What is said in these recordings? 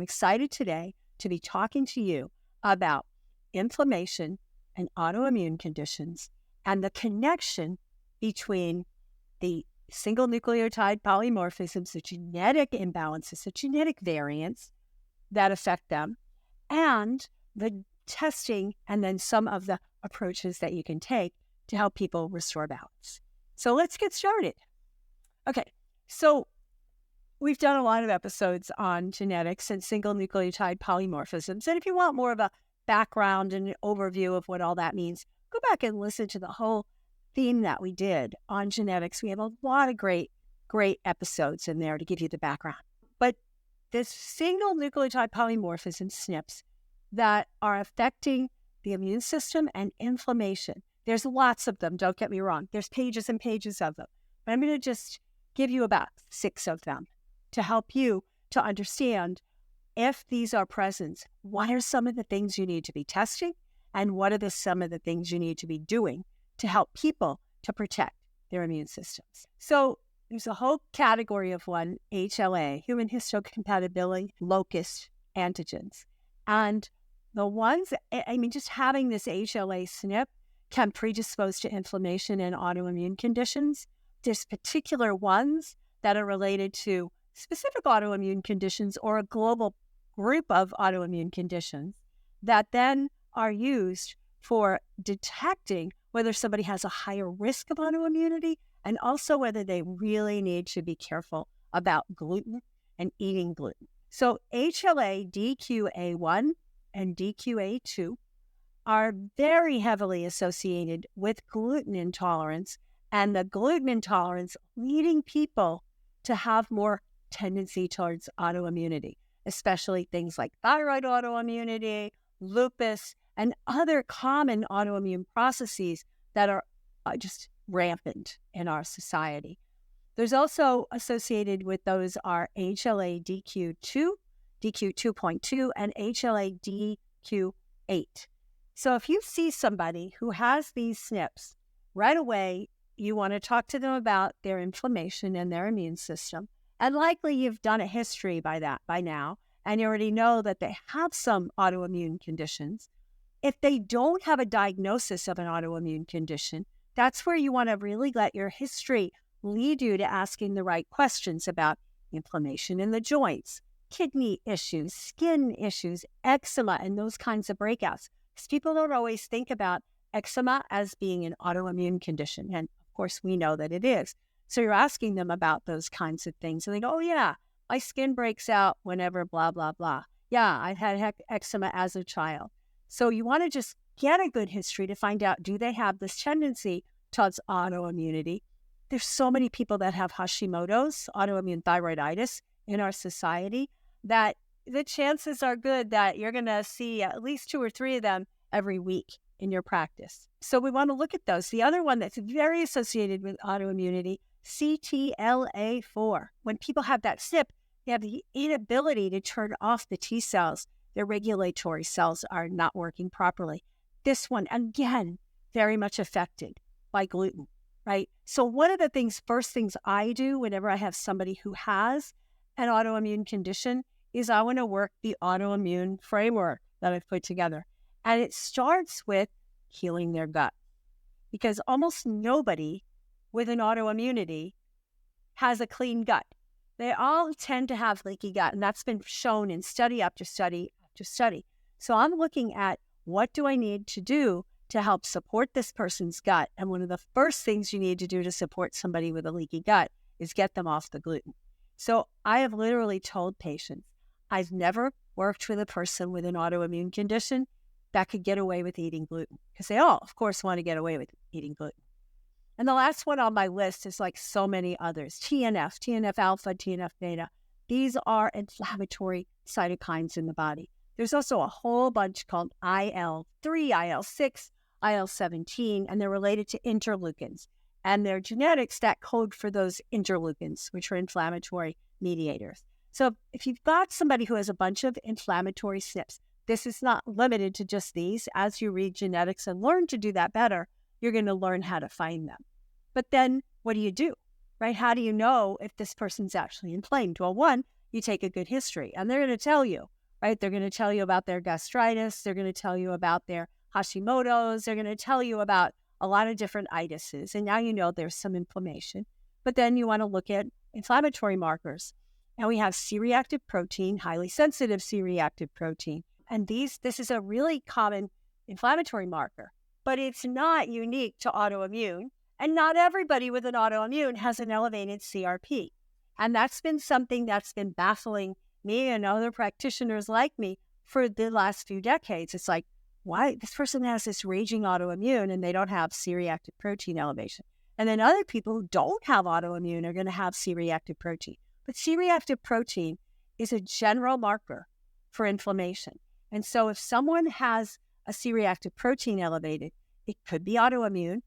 I'm excited today to be talking to you about inflammation and autoimmune conditions and the connection between the single nucleotide polymorphisms, the genetic imbalances, the genetic variants that affect them, and the testing and then some of the approaches that you can take to help people restore balance. So let's get started. Okay, so we've done a lot of episodes on genetics and single nucleotide polymorphisms. And if you want more of a background and an overview of what all that means, go back and listen to the whole theme that we did on genetics. We have a lot of great episodes in there to give you the background. But this single nucleotide polymorphism SNPs that are affecting the immune system and inflammation. There's lots of them, don't get me wrong. There's pages and pages of them. But I'm going to just give you about 6 of them to help you to understand if these are present, what are some of the things you need to be testing, and what are some of the things you need to be doing to help people to protect their immune systems. So there's a whole category of one, HLA, human histocompatibility locus antigens. And the ones, just having this HLA SNP can predispose to inflammation and autoimmune conditions. There's particular ones that are related to specific autoimmune conditions or a global group of autoimmune conditions that then are used for detecting whether somebody has a higher risk of autoimmunity and also whether they really need to be careful about gluten and eating gluten. So HLA DQA1 and DQA2 are very heavily associated with gluten intolerance, and the gluten intolerance leading people to have more tendency towards autoimmunity, especially things like thyroid autoimmunity, lupus, and other common autoimmune processes that are just rampant in our society. There's also associated with those are HLA DQ2, DQ2.2, and HLA DQ8. So if you see somebody who has these SNPs, right away, you want to talk to them about their inflammation and their immune system. And likely you've done a history by now, and you already know that they have some autoimmune conditions. If they don't have a diagnosis of an autoimmune condition, that's where you want to really let your history lead you to asking the right questions about inflammation in the joints, kidney issues, skin issues, eczema, and those kinds of breakouts. Because people don't always think about eczema as being an autoimmune condition. And of course, we know that it is. So you're asking them about those kinds of things. And they go, oh yeah, my skin breaks out whenever blah, blah, blah. Yeah, I've had eczema as a child. So you want to just get a good history to find out, do they have this tendency towards autoimmunity? There's so many people that have Hashimoto's, autoimmune thyroiditis, in our society that the chances are good that you're going to see at least 2 or 3 of them every week in your practice. So we want to look at those. The other one that's very associated with autoimmunity, CTLA4. When people have that SNP, they have the inability to turn off the T cells. Their regulatory cells are not working properly. This one, again, very much affected by gluten, right? So one of the first things I do whenever I have somebody who has an autoimmune condition is I want to work the autoimmune framework that I've put together. And it starts with healing their gut, because almost nobody with an autoimmunity has a clean gut. They all tend to have leaky gut, and that's been shown in study after study after study. So I'm looking at what do I need to do to help support this person's gut. And one of the first things you need to do to support somebody with a leaky gut is get them off the gluten. So I have literally told patients, I've never worked with a person with an autoimmune condition that could get away with eating gluten, because they all, of course, want to get away with eating gluten. And the last one on my list is like so many others. TNF alpha, TNF beta. These are inflammatory cytokines in the body. There's also a whole bunch called IL-3, IL-6, IL-17, and they're related to interleukins. And they're genetics that code for those interleukins, which are inflammatory mediators. So if you've got somebody who has a bunch of inflammatory SNPs, this is not limited to just these. As you read genetics and learn to do that better, you're going to learn how to find them. But then what do you do, right? How do you know if this person's actually inflamed? Well, one, you take a good history. And they're going to tell you, right? They're going to tell you about their gastritis. They're going to tell you about their Hashimoto's. They're going to tell you about a lot of different itises. And now you know there's some inflammation. But then you want to look at inflammatory markers. And we have c-reactive protein, highly sensitive c-reactive protein. And this is a really common inflammatory marker, but it's not unique to autoimmune. And not everybody with an autoimmune has an elevated CRP. And that's been something that's been baffling me and other practitioners like me for the last few decades. It's like, why this person has this raging autoimmune and they don't have c-reactive protein elevation. And then other people who don't have autoimmune are going to have c-reactive protein. But c-reactive protein is a general marker for inflammation. And so if someone has a c-reactive protein elevated, it could be autoimmune.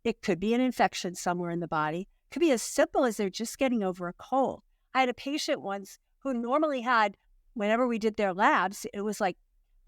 It could be an infection somewhere in the body. It could be as simple as they're just getting over a cold. I had a patient once who normally had, whenever we did their labs, it was like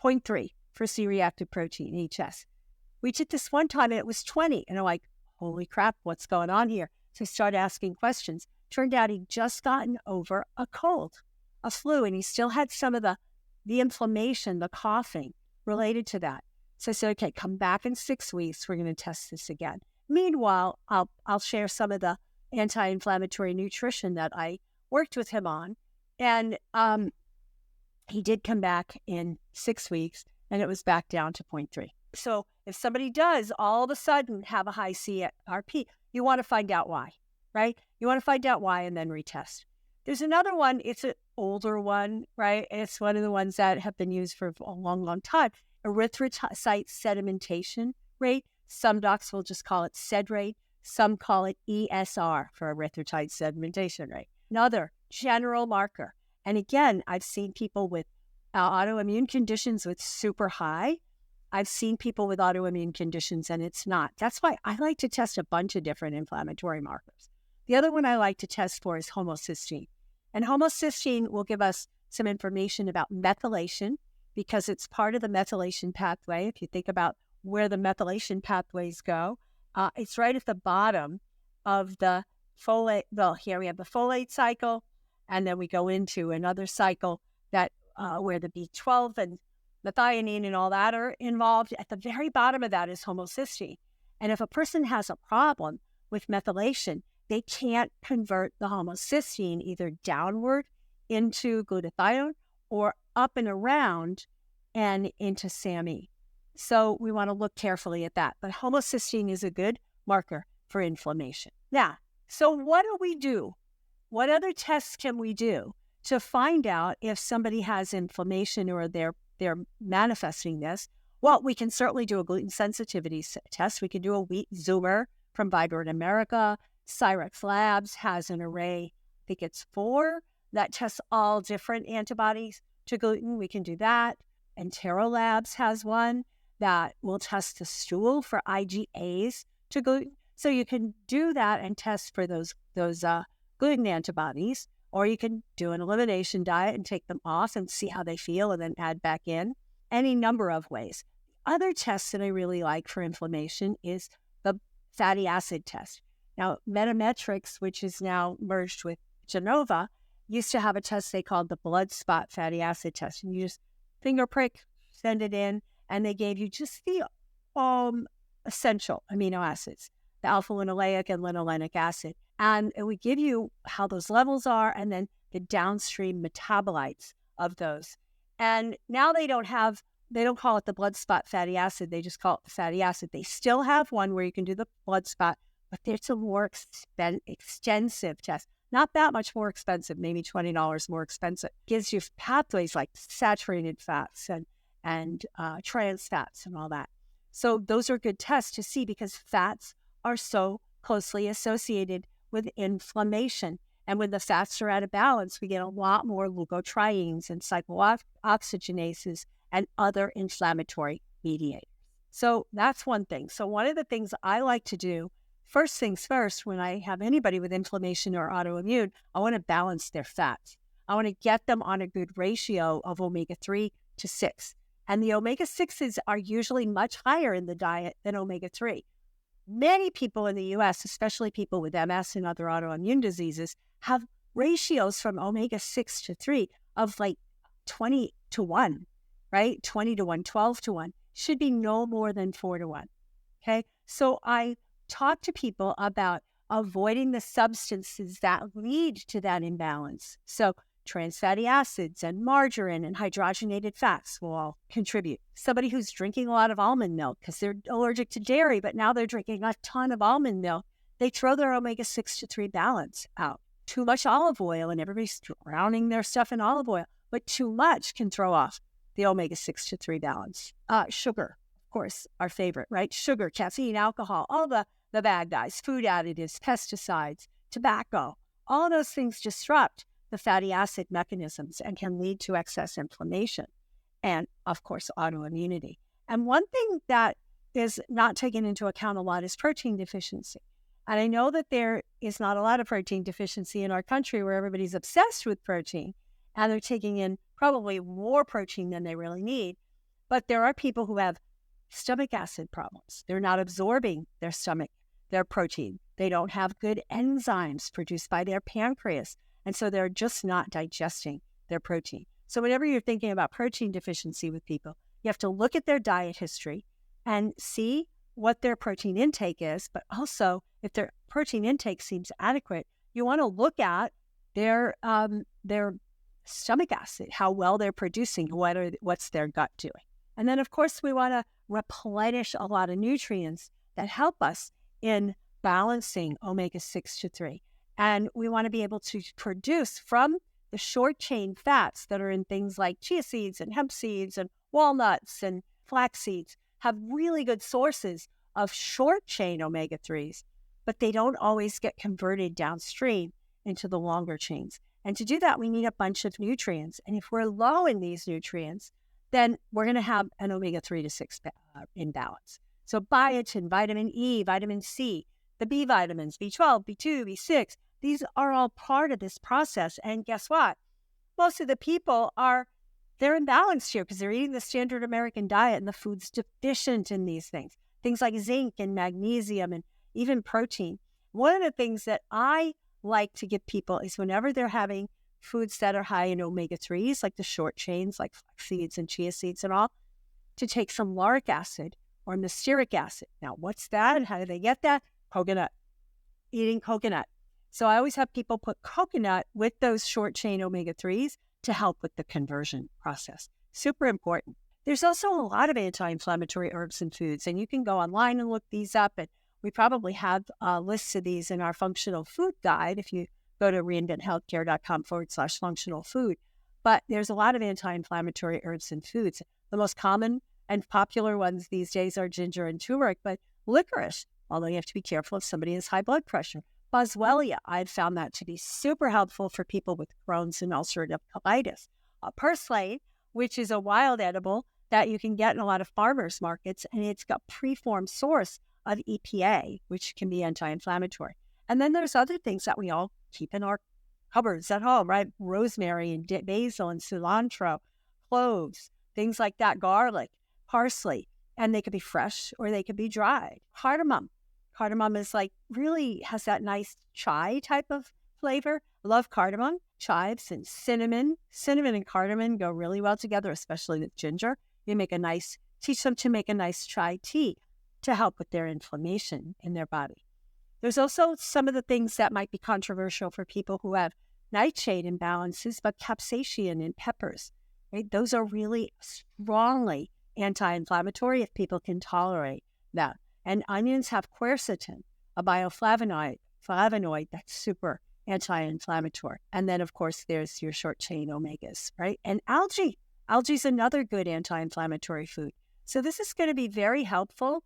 0.3 for c-reactive protein, HS. We did this one time and it was 20. And I'm like, holy crap, what's going on here? So I started asking questions. Turned out he'd just gotten over a cold, a flu, and he still had some of the inflammation, the coughing related to that. So I said, okay, come back in 6 weeks. We're going to test this again. Meanwhile, I'll share some of the anti-inflammatory nutrition that I worked with him on. And he did come back in 6 weeks, and it was back down to 0.3. So if somebody does all of a sudden have a high CRP, you want to find out why, right? You want to find out why and then retest. There's another one. It's an older one, right? It's one of the ones that have been used for a long, long time. Erythrocyte sedimentation rate. Some docs will just call it SED rate. Some call it ESR for erythrocyte sedimentation rate. Another general marker. And again, I've seen people with autoimmune conditions with super high. I've seen people with autoimmune conditions and it's not. That's why I like to test a bunch of different inflammatory markers. The other one I like to test for is homocysteine. And homocysteine will give us some information about methylation because it's part of the methylation pathway. If you think about where the methylation pathways go, it's right at the bottom of the folate. Well, here we have the folate cycle, and then we go into another cycle that where the B12 and methionine and all that are involved. At the very bottom of that is homocysteine. And if a person has a problem with methylation, they can't convert the homocysteine either downward into glutathione or up and around and into SAMe. So we want to look carefully at that. But homocysteine is a good marker for inflammation. Now, so what do we do? What other tests can we do to find out if somebody has inflammation or they're manifesting this? Well, we can certainly do a gluten sensitivity test. We can do a wheat zoomer from Vibrant America. Cyrex Labs has an array, I think it's 4, that tests all different antibodies to gluten. We can do that. Entero Labs has one that will test the stool for IgAs to gluten. So you can do that and test for those gluten antibodies, or you can do an elimination diet and take them off and see how they feel and then add back in. Any number of ways. Other tests that I really like for inflammation is the fatty acid test. Now, Metametrics, which is now merged with Genova, used to have a test they called the blood spot fatty acid test. And you just finger prick, send it in, and they gave you just the essential amino acids, the alpha-linoleic and linolenic acid. And it would give you how those levels are and then the downstream metabolites of those. And now they don't call it the blood spot fatty acid. They just call it the fatty acid. They still have one where you can do the blood spot, but there's a more extensive test. Not that much more expensive, maybe $20 more expensive. Gives you pathways like saturated fats and trans fats and all that. So those are good tests to see because fats are so closely associated with inflammation. And when the fats are out of balance, we get a lot more leukotrienes and cyclooxygenases and other inflammatory mediators. So that's one thing. So one of the things I like to do, first things first, when I have anybody with inflammation or autoimmune, I want to balance their fats. I want to get them on a good ratio of omega-3 to 6. And the omega-6s are usually much higher in the diet than omega-3. Many people in the U.S., especially people with MS and other autoimmune diseases, have ratios from omega-6 to 3 of like 20 to 1, right? 20 to 1, 12 to 1 should be no more than 4 to 1. Okay. So I talk to people about avoiding the substances that lead to that imbalance. So trans fatty acids and margarine and hydrogenated fats will all contribute. Somebody who's drinking a lot of almond milk because they're allergic to dairy, but now they're drinking a ton of almond milk, they throw their omega-6 to 3 balance out. Too much olive oil, and everybody's drowning their stuff in olive oil, but too much can throw off the omega-6 to 3 balance. Sugar, of course, our favorite, right? Sugar, caffeine, alcohol, all the bad guys, food additives, pesticides, tobacco, all those things disrupt the fatty acid mechanisms and can lead to excess inflammation and, of course, autoimmunity. And one thing that is not taken into account a lot is protein deficiency. And I know that there is not a lot of protein deficiency in our country where everybody's obsessed with protein and they're taking in probably more protein than they really need. But there are people who have stomach acid problems. They're not absorbing their protein. They don't have good enzymes produced by their pancreas. And so they're just not digesting their protein. So whenever you're thinking about protein deficiency with people, you have to look at their diet history and see what their protein intake is. But also, if their protein intake seems adequate, you want to look at their stomach acid, how well they're producing, what's their gut doing. And then, of course, we want to replenish a lot of nutrients that help us in balancing omega-6 to 3. And we want to be able to produce from the short-chain fats that are in things like chia seeds and hemp seeds and walnuts and flax seeds, have really good sources of short-chain omega-3s, but they don't always get converted downstream into the longer chains. And to do that, we need a bunch of nutrients. And if we're low in these nutrients, then we're going to have an omega-3 to 6 imbalance. So biotin, vitamin E, vitamin C, the B vitamins, B12, B2, B6, these are all part of this process. And guess what? Most of the people they're imbalanced here because they're eating the standard American diet and the food's deficient in these things. Things like zinc and magnesium and even protein. One of the things that I like to give people is whenever they're having foods that are high in omega-3s, like the short chains, like flax seeds and chia seeds and all, to take some lauric acid or mysteric acid. Now, what's that and how do they get that? Coconut. Eating coconut. So I always have people put coconut with those short chain omega-3s to help with the conversion process. Super important. There's also a lot of anti-inflammatory herbs and foods, and you can go online and look these up. And we probably have lists of these in our functional food guide if you go to reinventhealthcare.com/functional food. But there's a lot of anti-inflammatory herbs and foods. The most common and popular ones these days are ginger and turmeric, but licorice, although you have to be careful if somebody has high blood pressure. Boswellia, I've found that to be super helpful for people with Crohn's and ulcerative colitis. Purslane, which is a wild edible that you can get in a lot of farmers markets, and it's got preformed source of EPA, which can be anti-inflammatory. And then there's other things that we all keep in our cupboards at home, right? Rosemary and basil and cilantro, cloves, things like that, garlic, parsley, and they could be fresh or they could be dried. Cardamom. Cardamom is really has that nice chai type of flavor. Love cardamom, chives, and cinnamon. Cinnamon and cardamom go really well together, especially with ginger. You teach them to make a nice chai tea to help with their inflammation in their body. There's also some of the things that might be controversial for people who have nightshade imbalances, but capsaicin in peppers, right? Those are really strongly anti-inflammatory if people can tolerate that. And onions have quercetin, a bioflavonoid that's super anti-inflammatory. And then, of course, there's your short-chain omegas, right? And algae. Algae is another good anti-inflammatory food. So this is going to be very helpful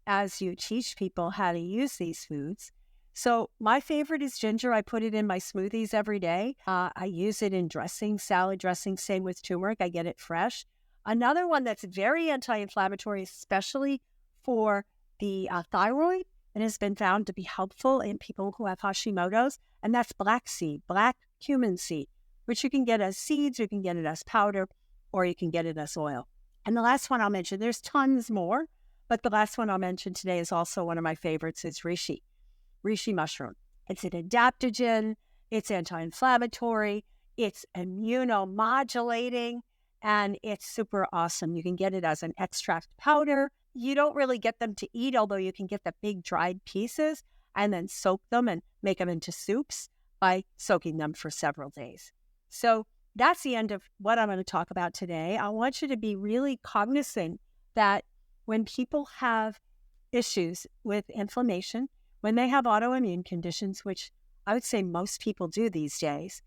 as you teach people how to use these foods. So my favorite is ginger. I put it in my smoothies every day. I use it in dressing, salad dressing, same with turmeric. I get it fresh. Another one that's very anti-inflammatory, especially for the thyroid, and has been found to be helpful in people who have Hashimoto's, and that's black cumin seed, which you can get as seeds, you can get it as powder, or you can get it as oil. And the last one I'll mention, there's tons more, but the last one I'll mention today is also one of my favorites. It's reishi mushroom. It's an adaptogen It's anti-inflammatory, it's immunomodulating, and it's super awesome. You can get it as an extract powder. You don't really get them to eat, although you can get the big dried pieces and then soak them and make them into soups by soaking them for several days. So that's the end of what I'm going to talk about today. I want you to be really cognizant that when people have issues with inflammation, when they have autoimmune conditions, which I would say most people do these days,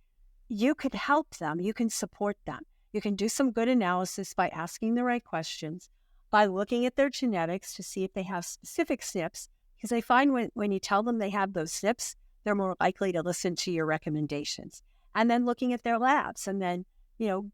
you could help them. You can support them. You can do some good analysis by asking the right questions, by looking at their genetics to see if they have specific SNPs, because they find when you tell them they have those SNPs, they're more likely to listen to your recommendations. And then looking at their labs and then,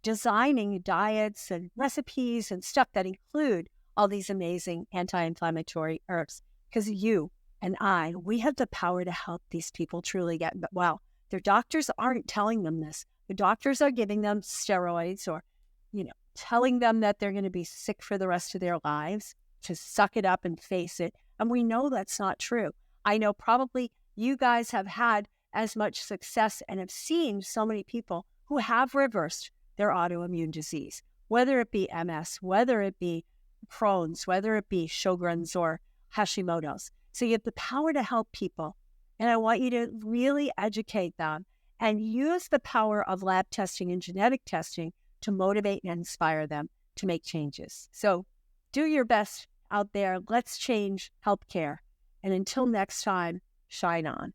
designing diets and recipes and stuff that include all these amazing anti-inflammatory herbs. Because you and we have the power to help these people truly get well. Their doctors aren't telling them this. The doctors are giving them steroids or, telling them that they're going to be sick for the rest of their lives, to suck it up and face it. And we know that's not true. I know probably you guys have had as much success and have seen so many people who have reversed their autoimmune disease, whether it be MS, whether it be Crohn's, whether it be Sjogren's or Hashimoto's. So you have the power to help people. And I want you to really educate them and use the power of lab testing and genetic testing to motivate and inspire them to make changes. So do your best out there. Let's change healthcare. And until next time, shine on.